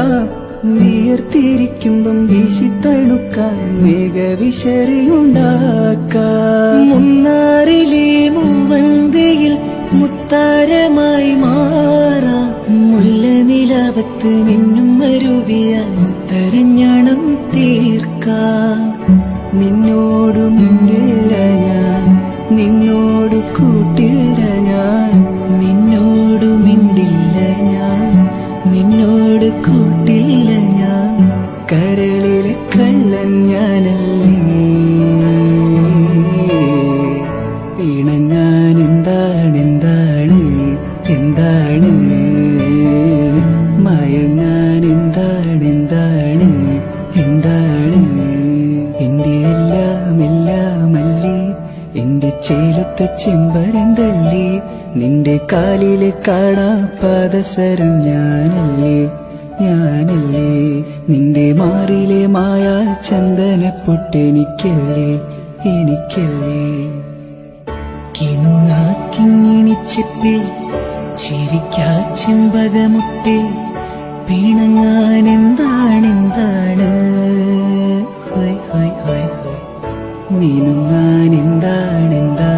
മറക്കാം, വിയർത്തിരിക്കുമ്പം വീശി തണുക്കാൻ മേഘവിശറിയുണ്ടാക്കാം. മുന്നാറിലെ മൂവന്തിയിൽ മുത്താരമായി മാറാം, മുല്ല നിലാവത്ത് മിന്നും മരുവിയാൽ മുത്തരഞ്ഞണം തീർക്കാം. നിന്നോടു മിണ്ടില്ല ഞാൻ, നിന്നോടു കൂട്ടില്ല ഞാൻ, നിന്നോടു മിണ്ടില്ല ഞാൻ, നിന്നോട് കൂട്ടില്ല ഞാൻ. കരളിലെ കള്ളൻ ഞാനല്ലേ, പിണങ്ങാൻ എന്താണ് എന്താണ് എന്താണ്, മയങ്ങാൻ എന്താണ് എന്താണ് എന്താണ്. എന്റെ എല്ലാം എല്ലാമല്ലേ, എന്റെ ചേലത്തെ ചെമ്പരന്തല്ലേ, നിന്റെ കാലിലെ കാണാ പാദസരം ഞാനല്ലേ ഞാനല്ലേ. നിന്റെ മാറിലെ മായാ ചന്ദനപ്പൊട്ടെനിക്കല്ലേ എനിക്കല്ലേ. കിണുങ്ങാ കിങ്ങിണിച്ചിപ്പേ ചിരിക്കാ ചെമ്പകമുട്ടേ, പിണങ്ങാൻ എന്താണെന്താണ്, മിനുങ്ങാൻ എന്താണെന്താ